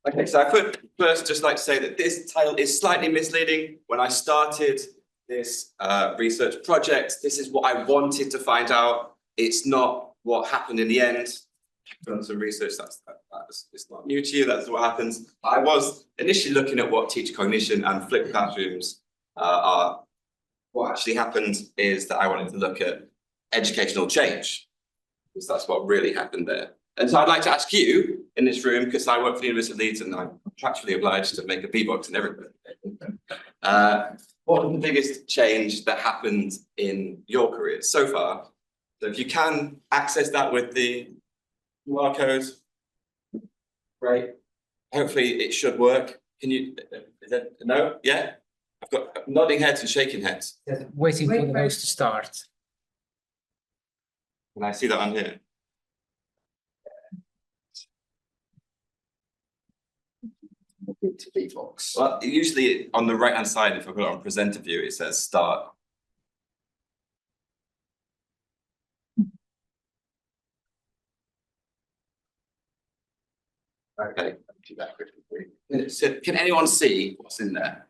Okay, so I would first just like to say that this title is slightly misleading. When I started this research project, this is what I wanted to find out. It's not what happened in the end. I've done some research, it's not new to you, that's what happens. I was initially looking at what teacher cognition and flipped classrooms are. What actually happened is that I wanted to look at educational change, because that's what really happened there. And so I'd like to ask you in this room, because I work for the University of Leeds and I'm contractually obliged to make a V-Box and everything. What was the biggest change that happened in your career so far? So if you can access that with the QR code, great. Hopefully it should work. Can you, is that, no? Yeah? I've got nodding heads and shaking heads. Waiting for the host to start. Can I see that on here? To V-Box. Well, usually on the right hand side, if I've got it on presenter view, it says start. Okay, do that quickly. So can anyone see what's in there?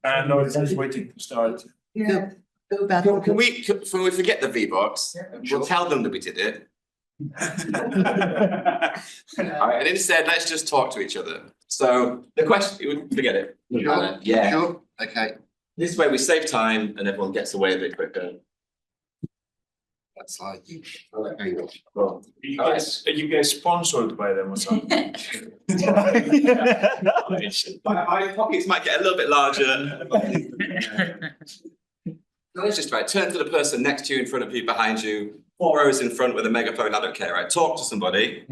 No, it's just waiting to start. Yeah. Can we forget the V-Box? We'll tell them that we did it. All right, and instead, let's just talk to each other. So the question, forget it. Sure. Yeah. Sure. Okay. This way we save time and everyone gets away a bit quicker. That's like. Well, Are you guys sponsored by them or something? my pockets might get a little bit larger. Let's just try. Turn to the person next to you, in front of you, behind you, 4 rows in front with a megaphone. I don't care. Right? Talk to somebody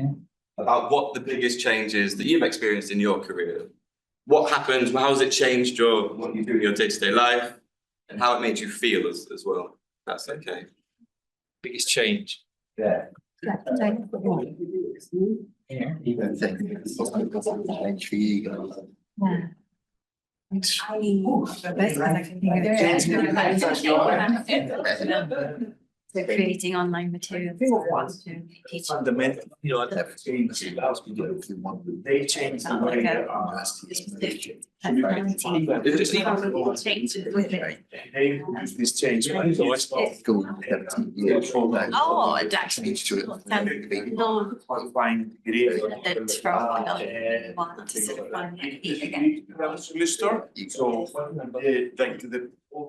about what the biggest change is that you've experienced in your career. What happened? How has it changed what you do in your day-to-day life, and how it made you feel as well? That's okay. Biggest change. Yeah. Yeah. Even think change for you guys. So creating online materials to teach. Fundamentally, they change the way that they use this change. Oh, it actually Qualifying degree. that's from one to sort of one again. Semester. So like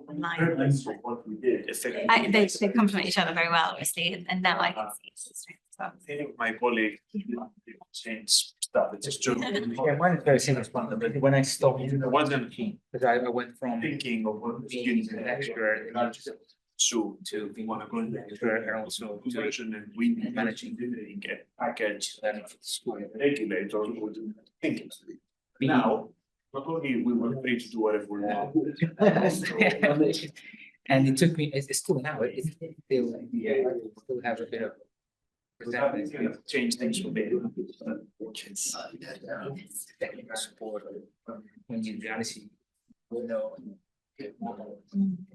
the purpose of what we did. They complement each other very well, obviously, and now I can see it's the strength as well. I think my colleague changed stuff. It's just true. Yeah, mine is very similar. But when I stopped, I wasn't because I went from thinking of what being an lecturer to being want to go into lecturer and also to position and we managing get package learning for the school. regulator would think. Now, not only we were free to do whatever we want. And it took me, it's still now, it's still have a bit of Change things for me. technical support when you reality,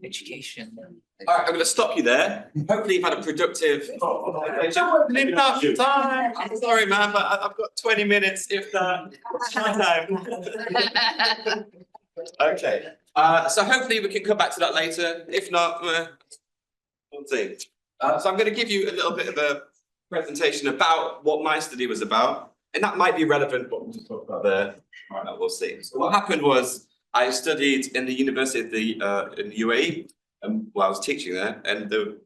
education. All right, I'm going to stop you there. Hopefully you've had a productive. Enough time. I'm sorry, man, but I've got 20 minutes if that. Time. Okay. So hopefully we can come back to that later. If not, we'll see. So I'm going to give you a little bit of a presentation about what my study was about, and that might be relevant what we'll talk about there. All right, we'll see. So what happened was I studied in the University of in the UAE, while I was teaching there, and the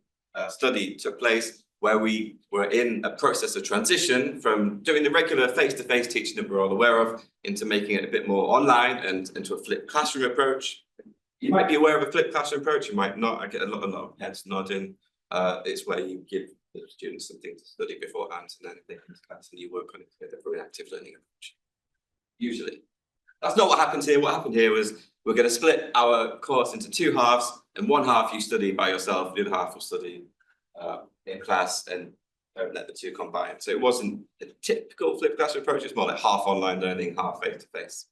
study took place where we were in a process of transition from doing the regular face-to-face teaching that we're all aware of into making it a bit more online and into a flipped classroom approach. You might be aware of a flipped classroom approach, you might not. I get a lot of heads nodding. It's where you give the students something to study beforehand, and then if they come to class and you work on it together for an active learning approach. Usually. That's not what happened here. What happened here was we're going to split our course into 2 halves, and 1 half you study by yourself, the other half will study in class, and don't let the 2 combine. So it wasn't a typical flipped classroom approach, it's more like half online learning, half face-to-face.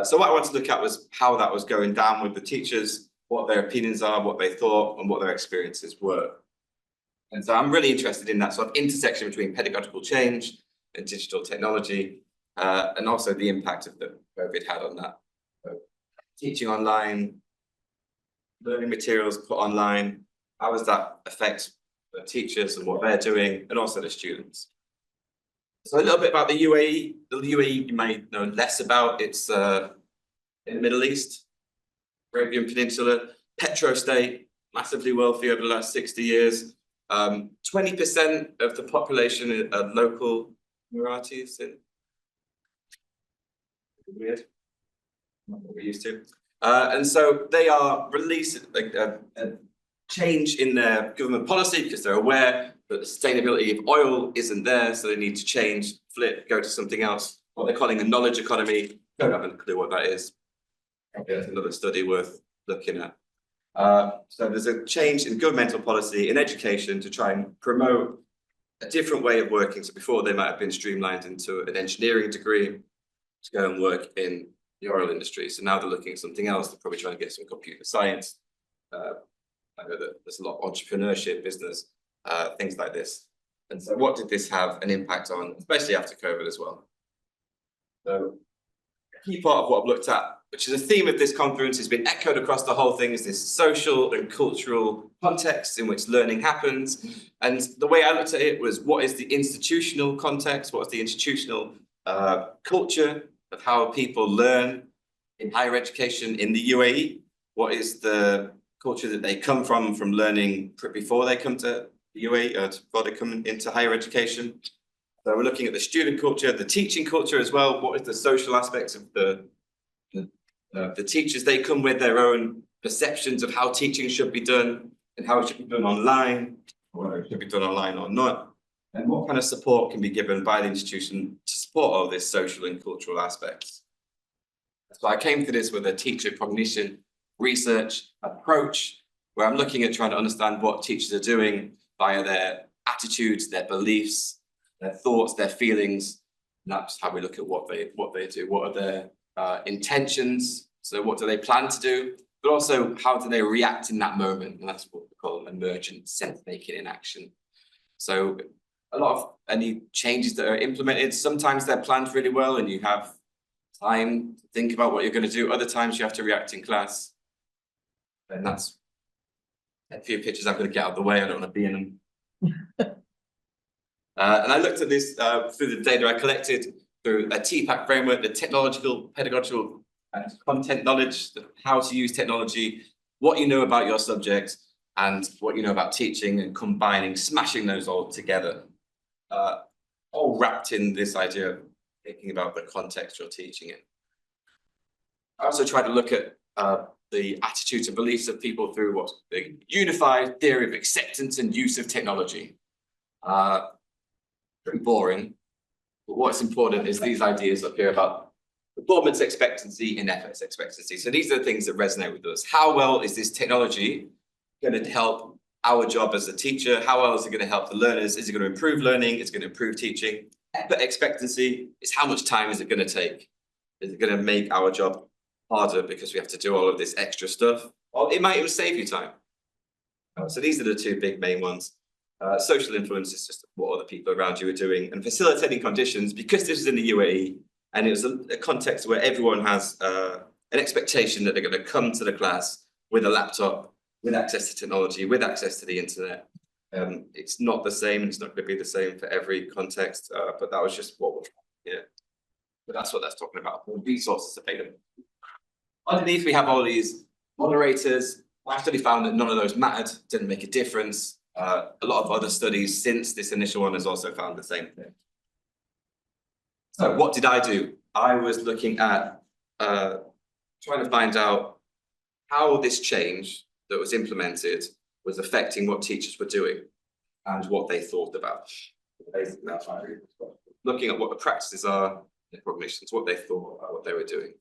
So what I wanted to look at was how that was going down with the teachers, what their opinions are, what they thought, and what their experiences were. And so I'm really interested in that sort of intersection between pedagogical change and digital technology. and also the impact of the COVID had on that. So, teaching online, learning materials put online, how does that affect the teachers and what they're doing, and also the students? So a little bit about the UAE. The UAE you may know less about. It's in the Middle East, Arabian Peninsula, petro state, massively wealthy over the last 60 years. 20% of the population are local Emiratis. Weird, not what we're used to. And so they are releasing a change in their government policy because they're aware that the sustainability of oil isn't there, so they need to change, flip, go to something else. What they're calling a knowledge economy. Don't have a clue what that is. That's another study worth looking at. So there's a change in governmental policy in education to try and promote a different way of working. So before they might have been streamlined into an engineering degree to go and work in the oil industry. So now they're looking at something else. They're probably trying to get some computer science. I know that there's a lot of entrepreneurship, business, things like this. And so what did this have an impact on, especially after COVID as well? So a key part of what I've looked at, which is a theme of this conference, has been echoed across the whole thing, is this social and cultural context in which learning happens. And the way I looked at it was, what is the institutional context? What is the institutional culture of how people learn in higher education in the UAE? What is the culture that they come from learning before they come to the UAE, or before they come into higher education? So we're looking at the student culture, the teaching culture as well. What is the social aspects of the teachers? They come with their own perceptions of how teaching should be done and how it should be done online, or whether it should be done online or not. And what kind of support can be given by the institution to support all this social and cultural aspects. So I came to this with a teacher cognition research approach, where I'm looking at trying to understand what teachers are doing via their attitudes, their beliefs, their thoughts, their feelings. And that's how we look at what they do. What are their intentions? So what do they plan to do? But also, how do they react in that moment? And that's what we call emergent sense making in action. So a lot of any changes that are implemented, sometimes they're planned really well and you have time to think about what you're going to do. Other times you have to react in class. And that's a few pictures I'm going to get out of the way. I don't want to be in them. And I looked at this through the data I collected through a TPAC framework, the technological, pedagogical, and content knowledge, how to use technology, what you know about your subject, and what you know about teaching, and combining, smashing those all together. All wrapped in this idea of thinking about the context you're teaching in. I also tried to look at the attitudes and beliefs of people through what's the unified theory of acceptance and use of technology. Pretty boring, but what's important is these ideas up here about performance expectancy and efforts expectancy. So these are the things that resonate with us. How well is this technology going to help our job as a teacher? How well is it going to help the learners? Is it going to improve learning? Is it going to improve teaching? Effort expectancy is how much time is it going to take? Is it going to make our job harder because we have to do all of this extra stuff? Or it might even save you time. So these are the two big main ones. Social influence is just what other people around you are doing, and facilitating conditions, because this is in the UAE and it was a context where everyone has an expectation that they're going to come to the class with a laptop, with access to technology, with access to the internet. It's not the same, and it's not going to be the same for every context, but that was just what we're here. But that's what that's talking about, the resources available. Underneath, we have all these moderators. I study found that none of those mattered, didn't make a difference. A lot of other studies since this initial one has also found the same thing. So what did I do? I was looking at trying to find out how this change that was implemented was affecting what teachers were doing and what they thought about. Basically, that's why I was looking at what the practices are, the cognitions, what they thought about what they were doing.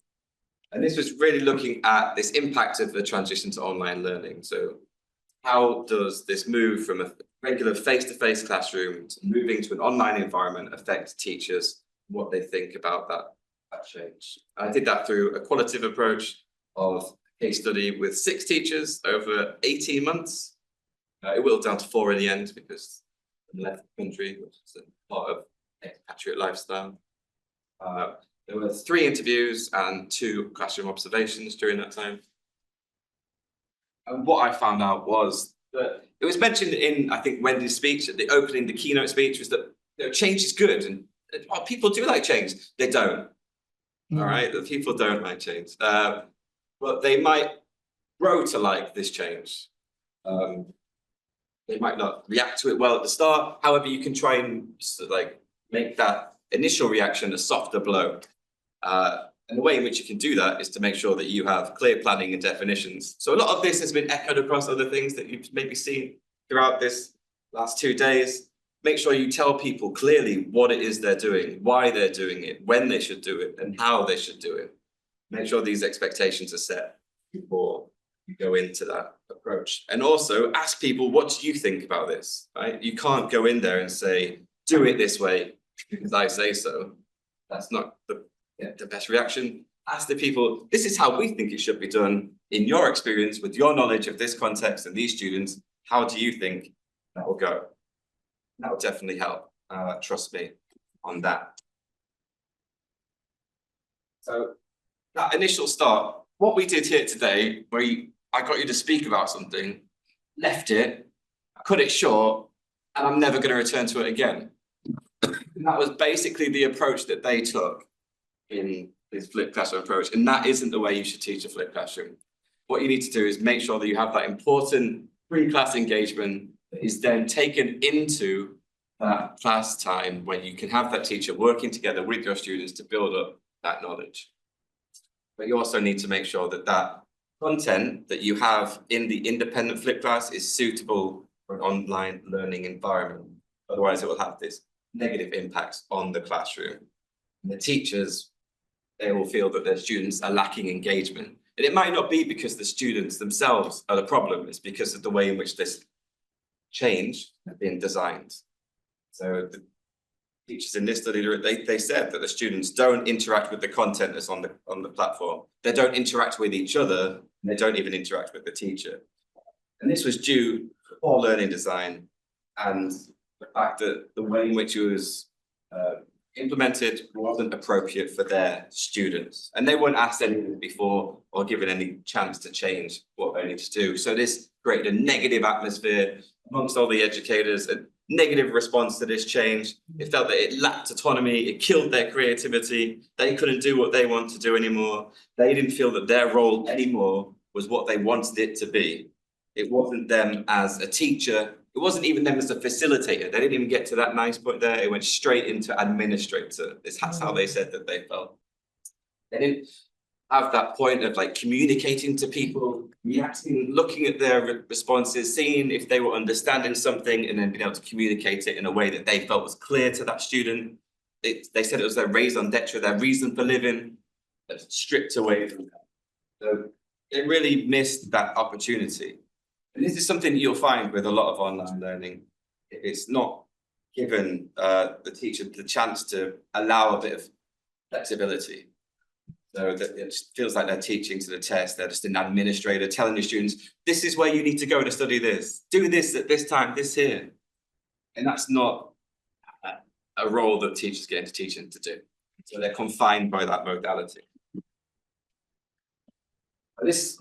And this was really looking at this impact of the transition to online learning. So how does this move from a regular face-to-face classroom to moving to an online environment affect teachers, what they think about that change? I did that through a qualitative approach of a case study with 6 teachers over 18 months. It whittled down to 4 in the end because I left the country, which is a part of expatriate lifestyle. There were 3 interviews and 2 classroom observations during that time. And what I found out was that it was mentioned in, I think, Wendy's speech at the opening, the keynote speech, was that change is good, and people do like change. They don't. All right, the people don't like change, but they might grow to like this change. They might not react to it well at the start. However, you can try and like make that initial reaction a softer blow. And the way in which you can do that is to make sure that you have clear planning and definitions. So a lot of this has been echoed across other things that you've maybe seen throughout this last 2 days. Make sure you tell people clearly what it is they're doing, why they're doing it, when they should do it, and how they should do it. Make sure these expectations are set before you go into that approach. And also ask people, what do you think about this, right? You can't go in there and say, do it this way because I say so. That's not the best reaction. Ask the people, this is how we think it should be done. In your experience, with your knowledge of this context and these students, how do you think that will go? That will definitely help, trust me on that. So that initial start, what we did here today, where I got you to speak about something, left it, cut it short, and I'm never going to return to it again. And that was basically the approach that they took in this flipped classroom approach, and that isn't the way you should teach a flipped classroom. What you need to do is make sure that you have that important pre-class engagement that is then taken into that class time when you can have that teacher working together with your students to build up that knowledge. But you also need to make sure that that content that you have in the independent flipped class is suitable for an online learning environment. Otherwise, it will have this negative impacts on the classroom. And the teachers, they will feel that their students are lacking engagement. And it might not be because the students themselves are the problem, it's because of the way in which this change has been designed. So the teachers in this study, they said that the students don't interact with the content that's on the platform. They don't interact with each other, and they don't even interact with the teacher. And this was due to poor learning design and the fact that the way in which it was implemented wasn't appropriate for their students. And they weren't asked anything before or given any chance to change what they need to do. So this created a negative atmosphere amongst all the educators, a negative response to this change. It felt that it lacked autonomy, it killed their creativity, they couldn't do what they want to do anymore. They didn't feel that their role anymore was what they wanted it to be. It wasn't them as a teacher, it wasn't even them as a facilitator. They didn't even get to that nice point there. It went straight into administrator. That's how they said that they felt. They didn't have that point of like communicating to people, reacting, looking at their responses, seeing if they were understanding something, and then being able to communicate it in a way that they felt was clear to that student. They said it was their raison d'etre, their reason for living, that's stripped away from them. So they really missed that opportunity. And this is something that you'll find with a lot of online learning. If it's not given the teacher the chance to allow a bit of flexibility. So that it feels like they're teaching to the test, they're just an administrator telling the students, this is where you need to go to study this, do this at this time, this here. And that's not a role that teachers get into teaching to do. So they're confined by that modality. But this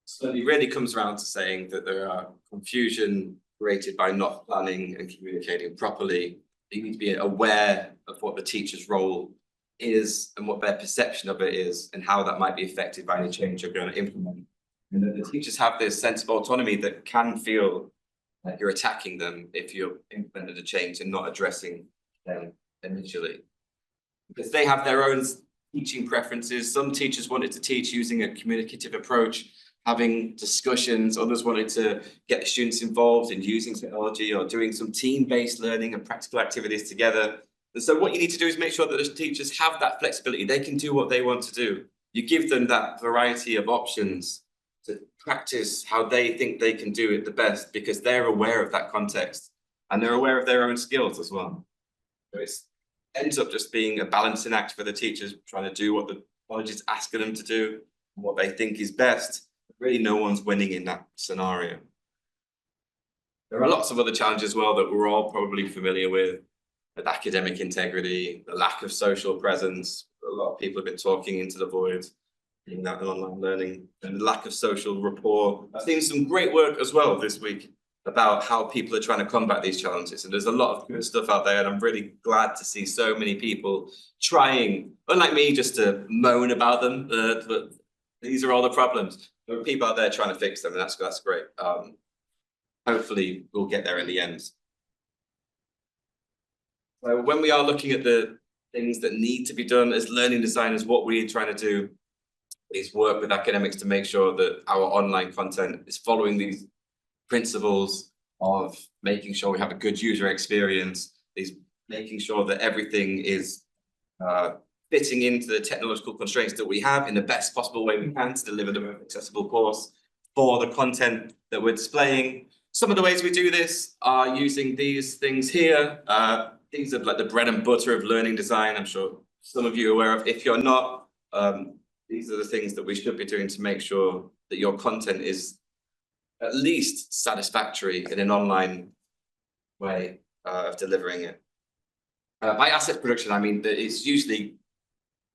study really comes around to saying that there are confusion created by not planning and communicating properly. You need to be aware of what the teacher's role is and what their perception of it is and how that might be affected by any change you're going to implement. And that the teachers have this sense of autonomy that can feel like you're attacking them if you're implemented a change and not addressing them initially. Because they have their own teaching preferences. Some teachers wanted to teach using a communicative approach, having discussions. Others wanted to get the students involved in using technology or doing some team-based learning and practical activities together. And so what you need to do is make sure that the teachers have that flexibility. They can do what they want to do. You give them that variety of options to practice how they think they can do it the best because they're aware of that context and they're aware of their own skills as well. So it ends up just being a balancing act for the teachers trying to do what the college is asking them to do, what they think is best. Really, no one's winning in that scenario. There are lots of other challenges as well that we're all probably familiar with. with academic integrity, the lack of social presence. A lot of people have been talking into the void in that online learning, and the lack of social rapport. I've seen some great work as well this week about how people are trying to combat these challenges. And there's a lot of good stuff out there, and I'm really glad to see so many people trying, unlike me, just to moan about them. But these are all the problems. There are people out there trying to fix them, and that's great. Hopefully we'll get there in the end. So when we are looking at the things that need to be done as learning designers, what we're trying to do is work with academics to make sure that our online content is following these principles of making sure we have a good user experience, is making sure that everything is fitting into the technological constraints that we have in the best possible way we can to deliver the most accessible course for the content that we're displaying. Some of the ways we do this are using these things here. These are like the bread and butter of learning design. I'm sure some of you are aware of. If you're not, these are the things that we should be doing to make sure that your content is at least satisfactory in an online way of delivering it. By asset production, I mean that it's usually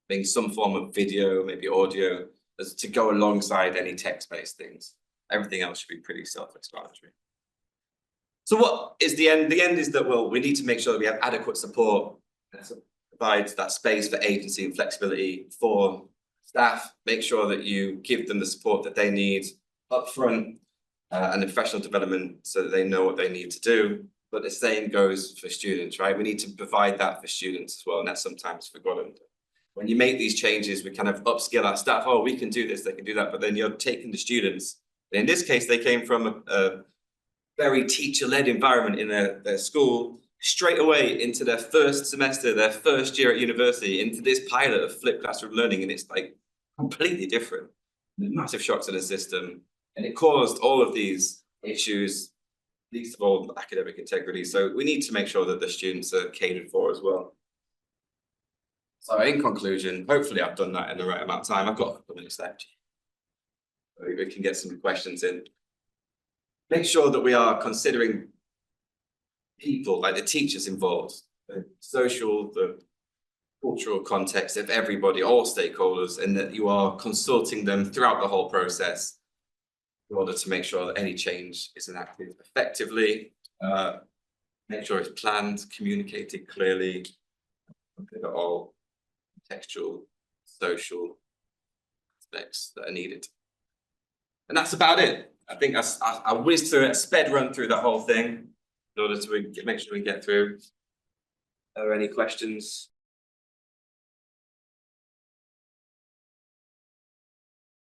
being some form of video, maybe audio, as to go alongside any text-based things. Everything else should be pretty self-explanatory. So what is the end? The end is that, well, we need to make sure that we have adequate support that provides that space for agency and flexibility for staff. Make sure that you give them the support that they need upfront and the professional development so that they know what they need to do. But the same goes for students, right? We need to provide that for students as well, and that's sometimes forgotten. When you make these changes, we kind of upskill our staff. Oh, we can do this, they can do that, but then you're taking the students. In this case, they came from a very teacher-led environment in their school, straight away into their first semester, their first year at university, into this pilot of flipped classroom learning, and it's like completely different. Massive shocks to the system, and it caused all of these issues, least of all academic integrity. So we need to make sure that the students are catered for as well. So in conclusion, hopefully I've done that in the right amount of time. I've got a couple minutes left. We can get some questions in. Make sure that we are considering people, like the teachers involved, the social, the cultural context of everybody, all stakeholders, and that you are consulting them throughout the whole process in order to make sure that any change is enacted effectively. Make sure it's planned, communicated clearly, consider all contextual, social aspects that are needed. And that's about it. I think I whizzed through it, sped run through the whole thing in order to make sure we get through. Are there any questions?